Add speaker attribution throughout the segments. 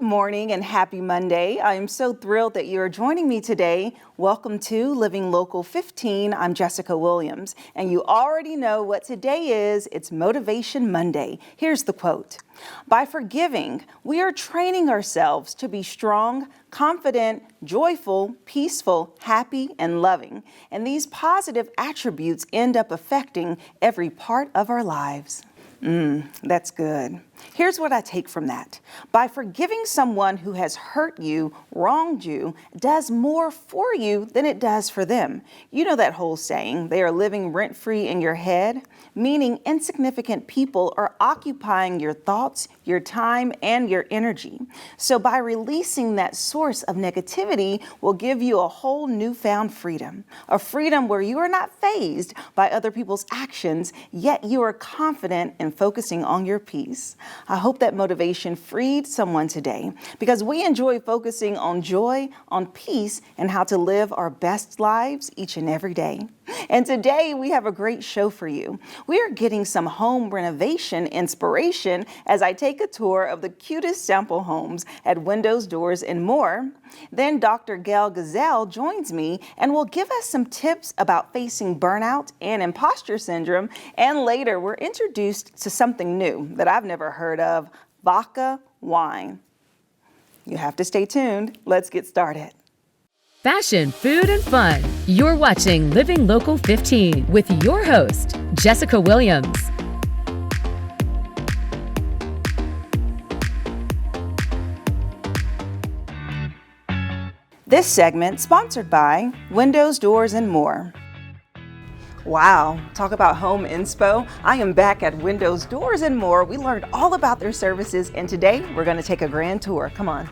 Speaker 1: morning and happy Monday. I am so thrilled that you're joining me today. Welcome to Living Local 15. I'm Jessica Williams, and you already know what today is. It's Motivation Monday. Here's the quote. By forgiving, we are training ourselves to be strong, confident, joyful, peaceful, happy, and loving. And these positive attributes end up affecting every part of our lives. That's good. Here's what I take from that. By forgiving someone who has hurt you, wronged you, does more for you than it does for them. You know that whole saying, they are living rent-free in your head, meaning insignificant people are occupying your thoughts, your time, and your energy. So by releasing that source of negativity will give you a whole newfound freedom, a freedom where you are not fazed by other people's actions, yet you are confident in focusing on your peace. I hope that motivation freed someone today because we enjoy focusing on joy, on peace, and how to live our best lives each and every day. And today we have a great show for you. We are getting some home renovation inspiration as I take a tour of the cutest sample homes at Windows, Doors, and More. Then Dr. Gail Gazelle joins me and will give us some tips about facing burnout and imposter syndrome. And later we're introduced to something new that I've never heard of, Vodka Wine. You have to stay tuned. Let's get started.
Speaker 2: Fashion, food, and fun. You're watching Living Local 15 with your host, Jessica Williams.
Speaker 1: This segment sponsored by Windows, Doors, and More. Wow, talk about home inspo. I am back at Windows, Doors, and More. We learned all about their services, and today we're going to take a grand tour. Come on.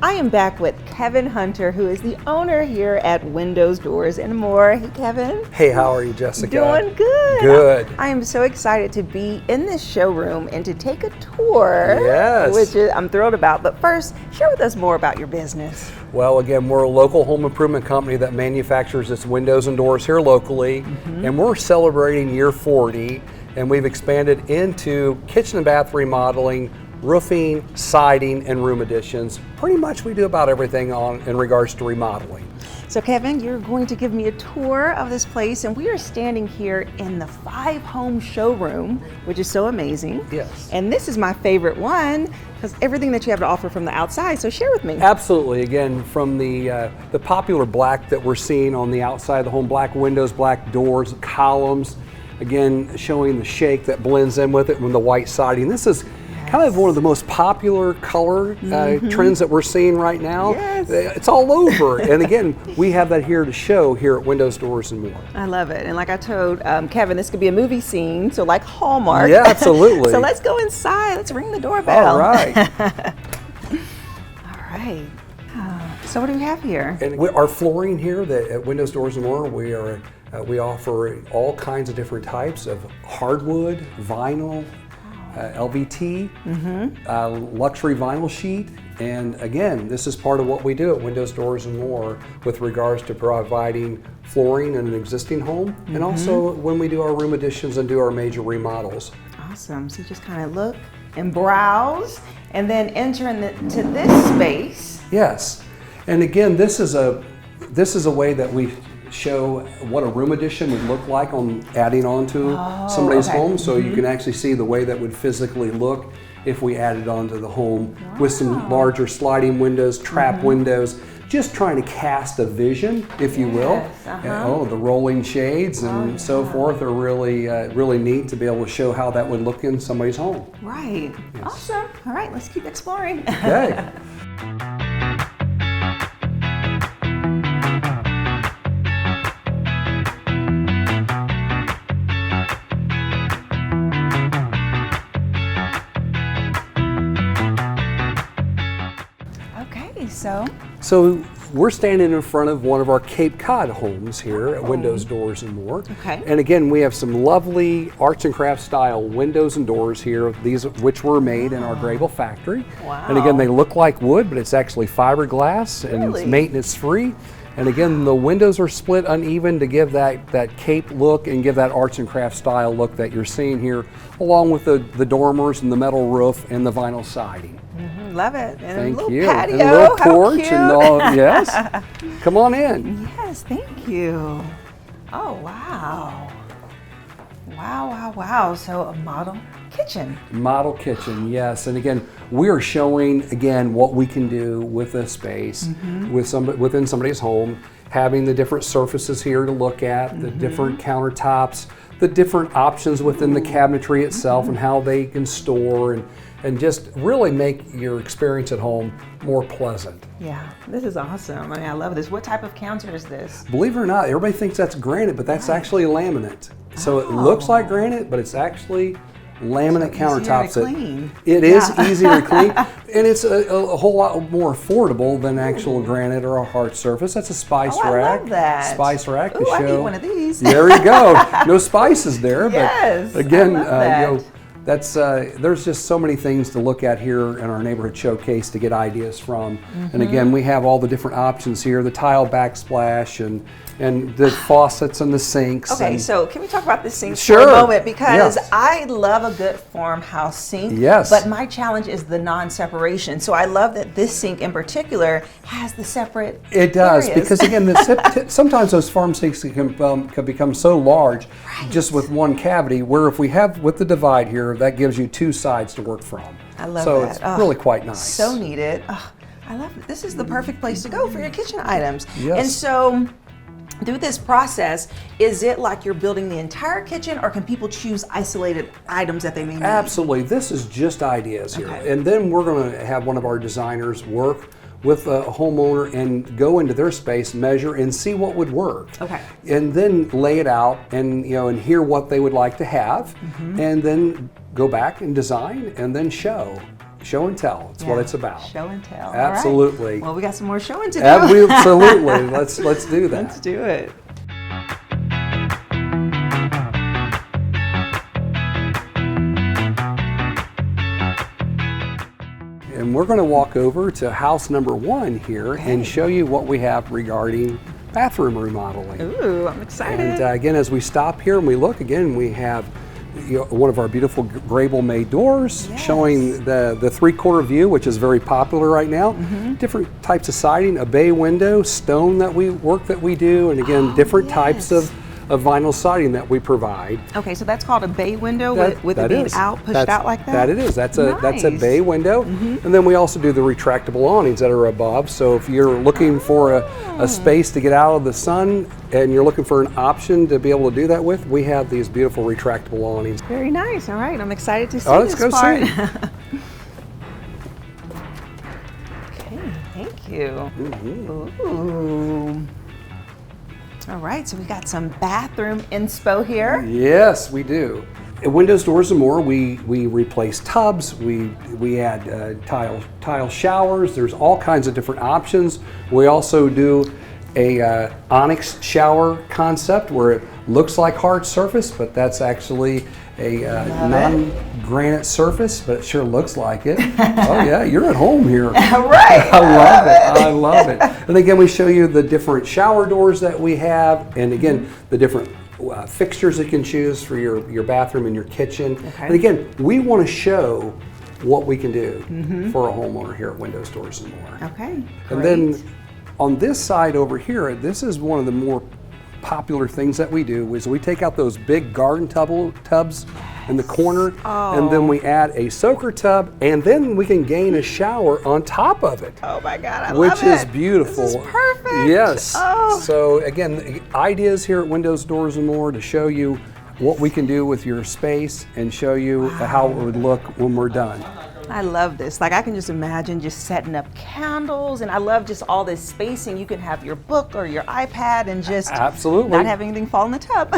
Speaker 1: I am back with Kevin Hunter, who is the owner here at Windows, Doors, and More. Hey, Kevin.
Speaker 3: Hey, how are you, Jessica?
Speaker 1: Doing good.
Speaker 3: Good.
Speaker 1: I am so excited to be in this showroom and to take a tour,
Speaker 3: Yes.
Speaker 1: which I'm thrilled about. But first, share with us more about your business.
Speaker 3: Well, again, we're a local home improvement company that manufactures its windows and doors here locally, and we're celebrating year 40, and we've expanded into kitchen and bath remodeling, roofing, siding, and room additions. Pretty much we do about everything in regards to remodeling.
Speaker 1: So Kevin, you're going to give me a tour of this place, and we are standing here in the 5-home showroom, which is so amazing.
Speaker 3: Yes.
Speaker 1: And this is my favorite one because everything that you have to offer from the outside, so share with me.
Speaker 3: Absolutely. Again, from the popular black that we're seeing on the outside of the home, black windows, black doors, columns, again, showing the shake that blends in with it with the white siding. This is kind of one of the most popular color trends that we're seeing right now.
Speaker 1: Yes.
Speaker 3: It's all over. And again, we have that here to show here at Windows, Doors, and More.
Speaker 1: I love it. And like I told Kevin, this could be a movie scene, so like Hallmark.
Speaker 3: Yeah, absolutely.
Speaker 1: So let's go inside. Let's ring the doorbell.
Speaker 3: All right.
Speaker 1: All right. So what do we have here?
Speaker 3: And our flooring here at Windows, Doors, and More, we offer all kinds of different types of hardwood, vinyl, LVT, luxury vinyl sheet, and again, this is part of what we do at Windows, Doors, and More with regards to providing flooring in an existing home, and also when we do our room additions and do our major remodels.
Speaker 1: Awesome. So you just kind of look and browse, and then enter into this space.
Speaker 3: Yes, and again, this is a way that we show what a room addition would look like on adding on to somebody's home, so you can actually see the way that would physically look if we added onto the home with some larger sliding windows, trap windows, just trying to cast a vision, if you will. And, the rolling shades and so forth are really really neat to be able to show how that would look in somebody's home.
Speaker 1: Right. Yes. Awesome. All right, let's keep exploring.
Speaker 3: Okay. So we're standing in front of one of our Cape Cod homes here at Windows, Doors, and More.
Speaker 1: Okay.
Speaker 3: And again, we have some lovely arts and crafts style windows and doors here, these which were made in our Grable factory.
Speaker 1: Wow.
Speaker 3: And again, they look like wood, but it's actually fiberglass and it's maintenance free. And again, the windows are split uneven to give that cape look and give that arts and crafts style look that you're seeing here, along with the dormers and the metal roof and the vinyl siding.
Speaker 1: Love it. And
Speaker 3: Thank
Speaker 1: a little
Speaker 3: you.
Speaker 1: patio.
Speaker 3: And a little
Speaker 1: How
Speaker 3: porch
Speaker 1: cute.
Speaker 3: and all. Yes. Come on in.
Speaker 1: Yes, thank you. Oh, wow. Wow. So a model kitchen.
Speaker 3: Model kitchen, yes. And again, we are showing what we can do with a space within somebody's home, having the different surfaces here to look at, the different countertops, the different options within the cabinetry itself and how they can store and just really make your experience at home more pleasant.
Speaker 1: Yeah, this is awesome. I mean, I love this. What type of counter is this?
Speaker 3: Believe it or not, everybody thinks that's granite, but that's actually laminate. So it looks like granite, but it's actually laminate countertops. It is easier to clean, and it's a whole lot more affordable than actual granite or a hard surface. That's a spice rack.
Speaker 1: I love that.
Speaker 3: Spice rack to
Speaker 1: Ooh,
Speaker 3: show.
Speaker 1: I need one of these.
Speaker 3: There you go. No spices there,
Speaker 1: Yes,
Speaker 3: but again,
Speaker 1: I love that.
Speaker 3: you know, that's there's just so many things to look at here in our neighborhood showcase to get ideas from. And again, we have all the different options here: the tile backsplash and the faucets and the sinks.
Speaker 1: Okay,
Speaker 3: and
Speaker 1: so can we talk about the sinks
Speaker 3: Sure.
Speaker 1: for a moment? Because
Speaker 3: Yes.
Speaker 1: I love a good farmhouse sink.
Speaker 3: Yes.
Speaker 1: But my challenge is the non-separation. So I love that this sink in particular has the separate
Speaker 3: It does,
Speaker 1: areas.
Speaker 3: because again, sometimes those farm sinks can become so large just with one cavity, where if we have with the divide here, that gives you two sides to work from.
Speaker 1: I love
Speaker 3: so
Speaker 1: that.
Speaker 3: it's really quite nice.
Speaker 1: So needed. Oh, I love it. This is the perfect place to go for your kitchen items.
Speaker 3: Yes.
Speaker 1: And so through this process, is it like you're building the entire kitchen, or can people choose isolated items that they may need?
Speaker 3: Absolutely. This is just ideas here.
Speaker 1: Okay.
Speaker 3: And then we're going to have one of our designers work with a homeowner and go into their space, measure, and see what would work.
Speaker 1: Okay.
Speaker 3: And then lay it out and and hear what they would like to have, and then go back and design and then show and tell. It's what it's about.
Speaker 1: Show and tell. All right.
Speaker 3: Absolutely.
Speaker 1: Well, we got some more showing to do.
Speaker 3: Absolutely. Let's do that.
Speaker 1: Let's do it.
Speaker 3: And we're going to walk over to house number 1 here and show you what we have regarding bathroom remodeling.
Speaker 1: Ooh, I'm excited.
Speaker 3: And again, as we stop here and we look again, we have one of our beautiful Grable made doors showing the 3/4 view, which is very popular right now. Different types of siding, a bay window, stone that we do, and again, different types of vinyl siding that we provide.
Speaker 1: Okay, so that's called a bay window with it being pushed out like that?
Speaker 3: That it is. That's a
Speaker 1: Nice.
Speaker 3: bay window. And then we also do the retractable awnings that are above. So if you're looking for a space to get out of the sun and you're looking for an option to be able to do that with, we have these beautiful retractable awnings.
Speaker 1: Very nice. All right, I'm excited to see
Speaker 3: Let's
Speaker 1: this
Speaker 3: go
Speaker 1: part.
Speaker 3: see.
Speaker 1: Okay, thank you. Ooh. All right, so we got some bathroom inspo here.
Speaker 3: Yes, we do. At Windows, Doors, and More, we replace tubs, we add tile showers. There's all kinds of different options. We also do a onyx shower concept where it looks like hard surface, but that's actually a non-granite surface, but it sure looks like it. Oh yeah, you're at home here.
Speaker 1: Right.
Speaker 3: I love it. And again, we show you the different shower doors that we have, and again, the different fixtures you can choose for your bathroom and your kitchen.
Speaker 1: Okay.
Speaker 3: And again, we want to show what we can do for a homeowner here at Windows, Doors, and More.
Speaker 1: Okay,
Speaker 3: And then on this side over here, this is one of the more popular things that we do, is we take out those big garden tubs in the corner, and then we add a soaker tub, and then we can gain a shower on top of it.
Speaker 1: Oh my God, I love
Speaker 3: Which
Speaker 1: it.
Speaker 3: is beautiful.
Speaker 1: This is perfect.
Speaker 3: Yes.
Speaker 1: Oh.
Speaker 3: So again, ideas here at Windows, Doors, and More to show you what we can do with your space and show you how it would look when we're done.
Speaker 1: I love this. Like, I can just imagine just setting up candles, and I love just all this spacing. You can have your book or your iPad and just
Speaker 3: Absolutely.
Speaker 1: not have anything fall in the tub.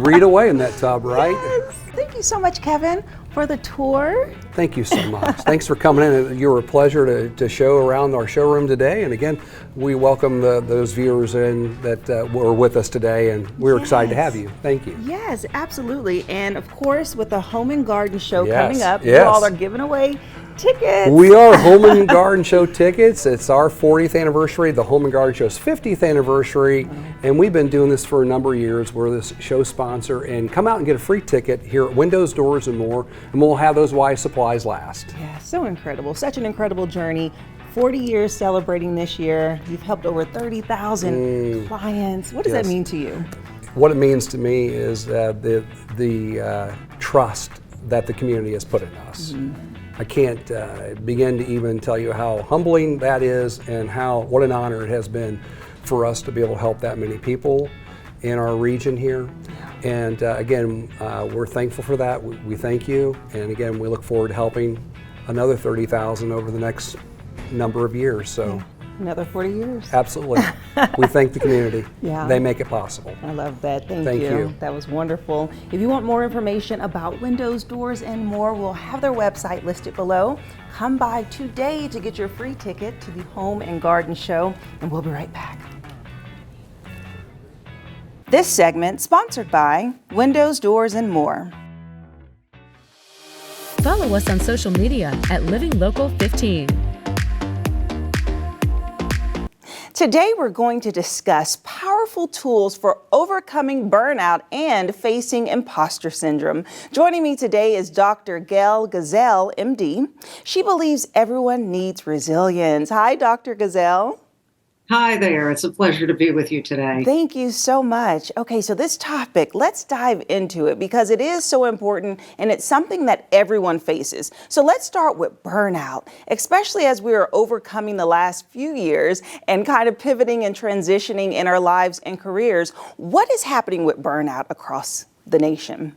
Speaker 3: Read away in that tub, right?
Speaker 1: Yes. Thank you so much, Kevin, for the tour.
Speaker 3: Thank you so much. Thanks for coming in. You were a pleasure to show around our showroom today. And again, we welcome those viewers in that were with us today, and we're excited to have you. Thank you.
Speaker 1: Yes, absolutely. And of course, with the Home and Garden Show
Speaker 3: Yes,
Speaker 1: coming up, you
Speaker 3: yes.
Speaker 1: all are giving away tickets.
Speaker 3: We are Home and Garden Show tickets. It's our 40th anniversary, the Home and Garden Show's 50th anniversary, and we've been doing this for a number of years. We're this show sponsor, and come out and get a free ticket here at Windows, Doors, and More, and we'll have those while supplies last.
Speaker 1: Yeah, so incredible. Such an incredible journey. 40 years celebrating this year. You've helped over 30,000 clients. What does that mean to you?
Speaker 3: What it means to me is the trust that the community has put in us. I can't begin to even tell you how humbling that is, and what an honor it has been for us to be able to help that many people in our region here. And again, we're thankful for that. We thank you, and again, we look forward to helping another 30,000 over the next number of years. So.
Speaker 1: Another 40 years.
Speaker 3: Absolutely. We thank the community.
Speaker 1: Yeah.
Speaker 3: They make it possible.
Speaker 1: I love that.
Speaker 3: Thank you.
Speaker 1: That was wonderful. If you want more information about Windows, Doors, and More, we'll have their website listed below. Come by today to get your free ticket to the Home and Garden Show, and we'll be right back. This segment sponsored by Windows, Doors, and More.
Speaker 2: Follow us on social media at Living Local 15.
Speaker 1: Today, we're going to discuss powerful tools for overcoming burnout and facing imposter syndrome. Joining me today is Dr. Gail Gazelle, MD. She believes everyone needs resilience. Hi, Dr. Gazelle.
Speaker 4: Hi there. It's a pleasure to be with you today.
Speaker 1: Thank you so much. Okay, so this topic, let's dive into it because it is so important and it's something that everyone faces. So let's start with burnout, especially as we are overcoming the last few years and kind of pivoting and transitioning in our lives and careers. What is happening with burnout across the nation?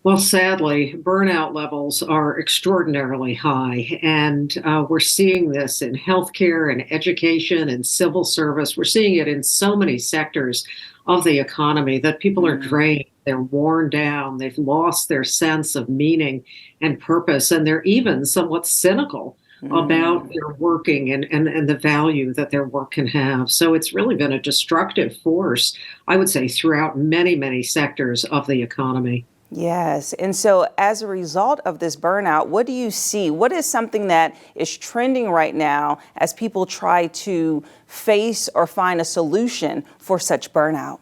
Speaker 4: Well, sadly, burnout levels are extraordinarily high, and we're seeing this in healthcare and education and civil service. We're seeing it in so many sectors of the economy that people are drained, they're worn down, they've lost their sense of meaning and purpose, and they're even somewhat cynical about their working and the value that their work can have. So it's really been a destructive force, I would say, throughout many, many sectors of the economy.
Speaker 1: Yes. And so as a result of this burnout, what do you see? What is something that is trending right now as people try to face or find a solution for such burnout?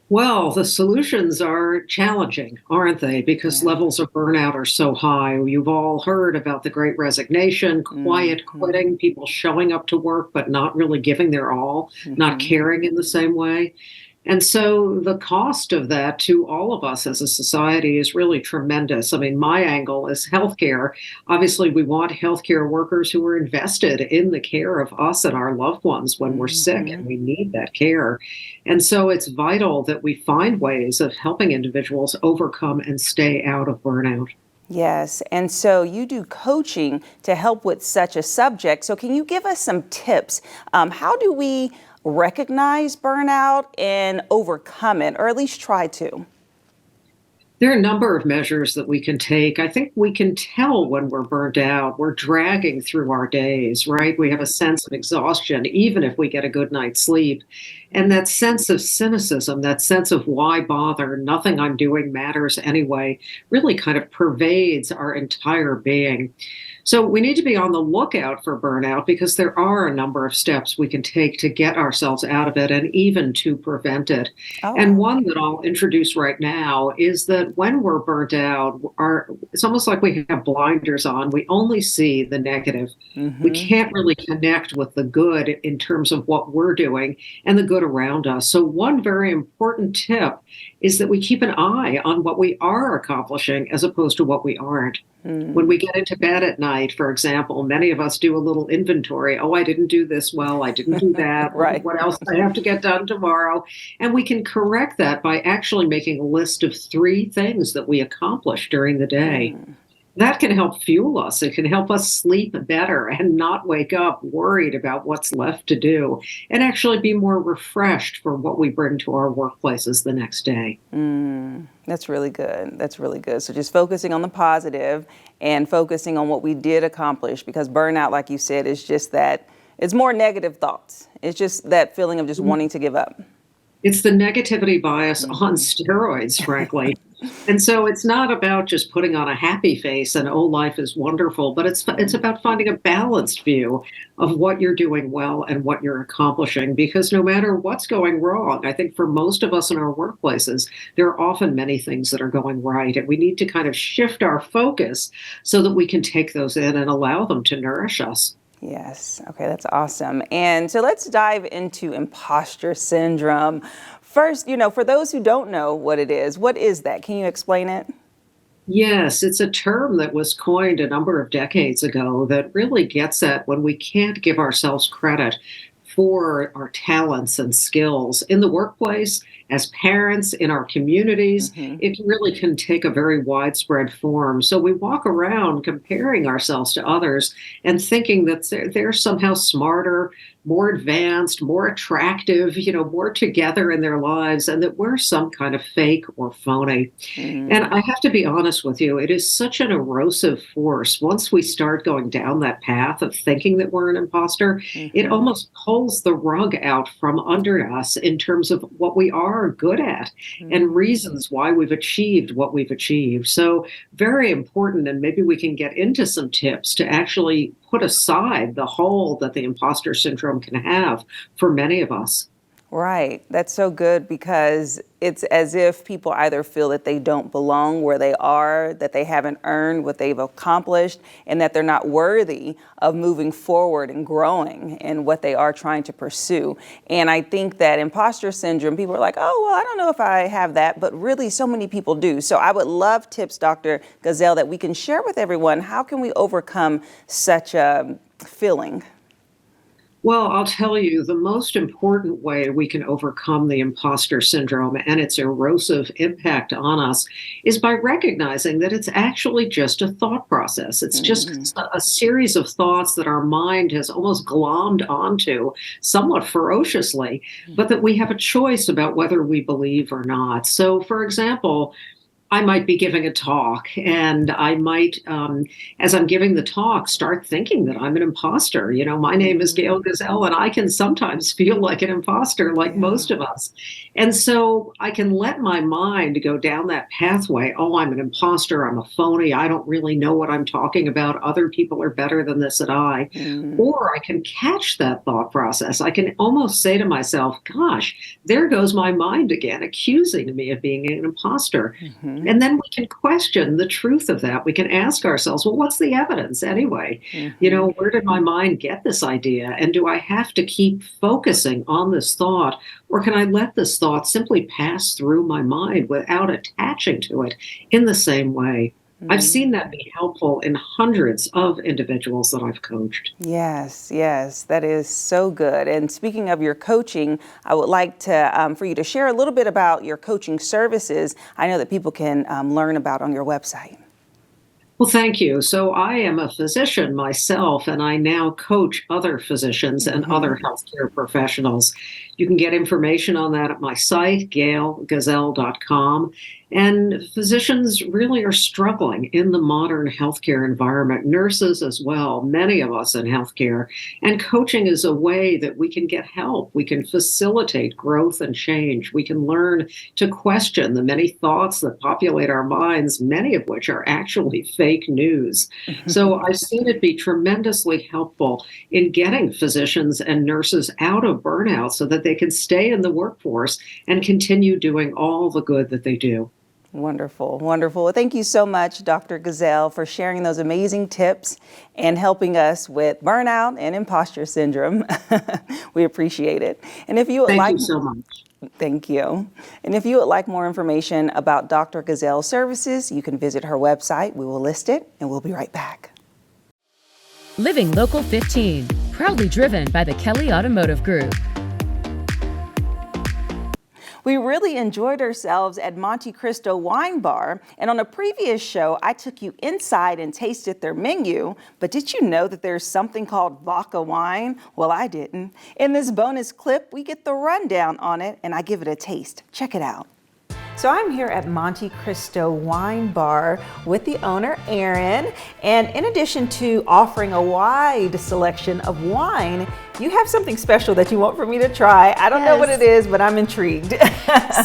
Speaker 4: Well, the solutions are challenging, aren't they? Because levels of burnout are so high. You've all heard about the Great Resignation, quiet quitting, people showing up to work but not really giving their all, not caring in the same way. And so the cost of that to all of us as a society is really tremendous. I mean, my angle is healthcare. Obviously, we want healthcare workers who are invested in the care of us and our loved ones when we're sick, and we need that care. And so it's vital that we find ways of helping individuals overcome and stay out of burnout.
Speaker 1: Yes, and so you do coaching to help with such a subject. So can you give us some tips? How do we recognize burnout and overcome it, or at least try to?
Speaker 4: There are a number of measures that we can take. I think we can tell when we're burned out. We're dragging through our days, right? We have a sense of exhaustion, even if we get a good night's sleep. And that sense of cynicism, that sense of why bother, nothing I'm doing matters anyway, really kind of pervades our entire being. So we need to be on the lookout for burnout because there are a number of steps we can take to get ourselves out of it and even to prevent it. And one that I'll introduce right now is that when we're burnt out, it's almost like we have blinders on. We only see the negative. We can't really connect with the good in terms of what we're doing and the good around us. So one very important tip is that we keep an eye on what we are accomplishing as opposed to what we aren't. When we get into bed at night, for example, many of us do a little inventory. Oh, I didn't do this well. I didn't do that.
Speaker 1: Right.
Speaker 4: What else do I have to get done tomorrow? And we can correct that by actually making a list of 3 things that we accomplished during the day. That can help fuel us. It can help us sleep better and not wake up worried about what's left to do and actually be more refreshed for what we bring to our workplaces the next day.
Speaker 1: That's really good. That's really good. So just focusing on the positive and focusing on what we did accomplish, because burnout, like you said, is just that it's more negative thoughts. It's just that feeling of just wanting to give up.
Speaker 4: It's the negativity bias on steroids, frankly. And so it's not about just putting on a happy face and, oh, life is wonderful, but it's about finding a balanced view of what you're doing well and what you're accomplishing. Because no matter what's going wrong, I think for most of us in our workplaces, there are often many things that are going right. And we need to kind of shift our focus so that we can take those in and allow them to nourish us.
Speaker 1: Yes. Okay, that's awesome. And so let's dive into imposter syndrome. First, for those who don't know what it is, what is that? Can you explain it?
Speaker 4: Yes, it's a term that was coined a number of decades ago that really gets at when we can't give ourselves credit for our talents and skills in the workplace, as parents, in our communities. It really can take a very widespread form. So we walk around comparing ourselves to others and thinking that they're somehow smarter, more advanced, more attractive, more together in their lives, and that we're some kind of fake or phony. And I have to be honest with you, it is such an erosive force. Once we start going down that path of thinking that we're an imposter, it almost pulls the rug out from under us in terms of what we are good at and reasons why we've achieved what we've achieved. So very important, and maybe we can get into some tips to actually put aside the hold that the imposter syndrome can have for many of us.
Speaker 1: Right. That's so good because it's as if people either feel that they don't belong where they are, that they haven't earned what they've accomplished, and that they're not worthy of moving forward and growing in what they are trying to pursue. And I think that imposter syndrome, people are like, oh, well, I don't know if I have that, but really so many people do. So I would love tips, Dr. Gazelle, that we can share with everyone. How can we overcome such a feeling?
Speaker 4: Well, I'll tell you, the most important way we can overcome the imposter syndrome and its erosive impact on us is by recognizing that it's actually just a thought process. It's just a series of thoughts that our mind has almost glommed onto somewhat ferociously, but that we have a choice about whether we believe or not. So, for example, I might be giving a talk, and I might, as I'm giving the talk, start thinking that I'm an imposter. My name is Gail Gazelle, and I can sometimes feel like an imposter, like most of us. And so I can let my mind go down that pathway. Oh, I'm an imposter. I'm a phony. I don't really know what I'm talking about. Other people are better than this and I. Or I can catch that thought process. I can almost say to myself, gosh, there goes my mind again, accusing me of being an imposter. And then we can question the truth of that. We can ask ourselves, well, what's the evidence anyway? Where did my mind get this idea? And do I have to keep focusing on this thought? Or can I let this thought simply pass through my mind without attaching to it in the same way? I've seen that be helpful in hundreds of individuals that I've coached.
Speaker 1: Yes, that is so good. And speaking of your coaching, I would like to for you to share a little bit about your coaching services. I know that people can learn about on your website.
Speaker 4: Well, thank you. So I am a physician myself, and I now coach other physicians and other healthcare professionals. You can get information on that at my site, gailgazelle.com. And physicians really are struggling in the modern healthcare environment, nurses as well, many of us in healthcare. And coaching is a way that we can get help. We can facilitate growth and change. We can learn to question the many thoughts that populate our minds, many of which are actually fake news. So I've seen it be tremendously helpful in getting physicians and nurses out of burnout so that they can stay in the workforce and continue doing all the good that they do.
Speaker 1: Wonderful. Well, thank you so much, Dr. Gazelle, for sharing those amazing tips and helping us with burnout and imposter syndrome. We appreciate it. And if you would
Speaker 4: Thank you so much.
Speaker 1: Thank you. And if you would like more information about Dr. Gazelle's services, you can visit her website. We will list it, and we'll be right back.
Speaker 2: Living Local 15, proudly driven by the Kelly Automotive Group.
Speaker 1: We really enjoyed ourselves at Monte Cristo Wine Bar, and on a previous show, I took you inside and tasted their menu, but did you know that there's something called Vodka Wine? Well, I didn't. In this bonus clip, we get the rundown on it, and I give it a taste. Check it out. So I'm here at Monte Cristo Wine Bar with the owner, Aaron. And in addition to offering a wide selection of wine, you have something special that you want for me to try. I don't know what it is, but I'm intrigued.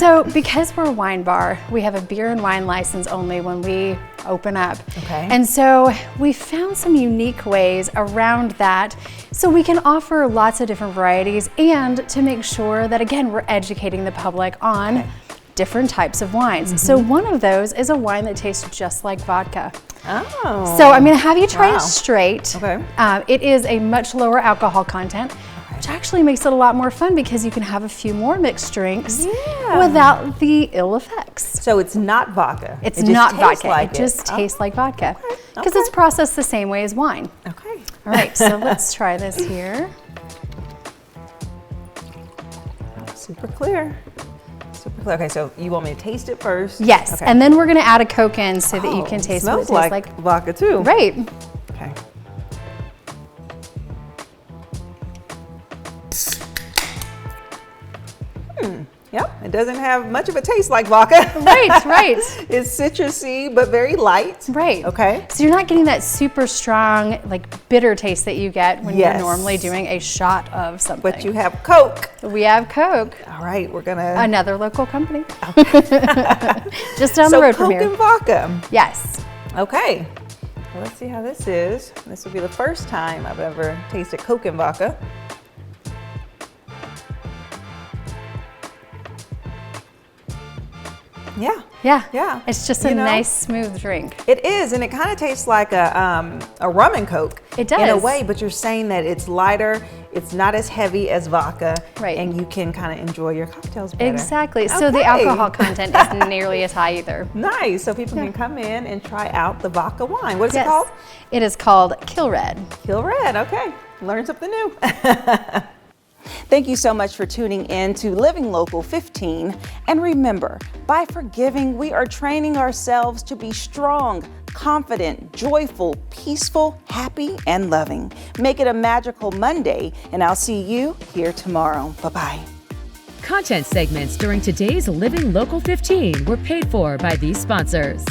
Speaker 5: So because we're a wine bar, we have a beer and wine license only when we open up.
Speaker 1: Okay.
Speaker 5: And so we found some unique ways around that so we can offer lots of different varieties and to make sure that, again, we're educating the public on different types of wines. So one of those is a wine that tastes just like vodka.
Speaker 1: Oh.
Speaker 5: So I'm going to have you try it straight.
Speaker 1: Okay.
Speaker 5: It is a much lower alcohol content, which actually makes it a lot more fun because you can have a few more mixed drinks without the ill effects.
Speaker 1: So it's not vodka.
Speaker 5: It's not vodka.
Speaker 1: Like
Speaker 5: it just tastes like vodka because
Speaker 1: Okay.
Speaker 5: it's processed the same way as wine.
Speaker 1: Okay.
Speaker 5: All right, so let's try this here.
Speaker 1: Super clear. Super clear. Okay, so you want me to taste it first?
Speaker 5: Yes,
Speaker 1: Okay.
Speaker 5: and then we're going to add a Coke in so that you can taste what it
Speaker 1: smells
Speaker 5: tastes
Speaker 1: like vodka too.
Speaker 5: Right.
Speaker 1: Okay. Yep, it doesn't have much of a taste like vodka.
Speaker 5: Right, right.
Speaker 1: It's citrusy, but very light.
Speaker 5: Right.
Speaker 1: Okay.
Speaker 5: So you're not getting that super strong, like bitter taste that you get when
Speaker 1: Yes.
Speaker 5: you're normally doing a shot of something.
Speaker 1: But you have Coke.
Speaker 5: We have Coke,
Speaker 1: All right, we're gonna.
Speaker 5: another local company. Just down
Speaker 1: So
Speaker 5: the road from
Speaker 1: Coke
Speaker 5: here.
Speaker 1: and vodka.
Speaker 5: Yes.
Speaker 1: Okay. Well, let's see how this is. This will be the first time I've ever tasted Coke and vodka. Yeah.
Speaker 5: Yeah.
Speaker 1: Yeah.
Speaker 5: It's just a
Speaker 1: You know?
Speaker 5: nice, smooth drink.
Speaker 1: It is, and it kind of tastes like a rum and Coke.
Speaker 5: It
Speaker 1: in a
Speaker 5: does.
Speaker 1: way, but you're saying that it's lighter, it's not as heavy as vodka,
Speaker 5: Right.
Speaker 1: and you can kind of enjoy your cocktails better.
Speaker 5: Exactly. So the
Speaker 1: Okay.
Speaker 5: alcohol content isn't nearly as high either.
Speaker 1: Nice. So people can come in and try out the vodka wine. What is
Speaker 5: Yes.
Speaker 1: it called?
Speaker 5: It is called Kill Red.
Speaker 1: Kill Red. Okay. Learn something new. Thank you so much for tuning in to Living Local 15. And remember, by forgiving, we are training ourselves to be strong, confident, joyful, peaceful, happy, and loving. Make it a magical Monday, and I'll see you here tomorrow. Bye-bye.
Speaker 2: Content segments during today's Living Local 15 were paid for by these sponsors.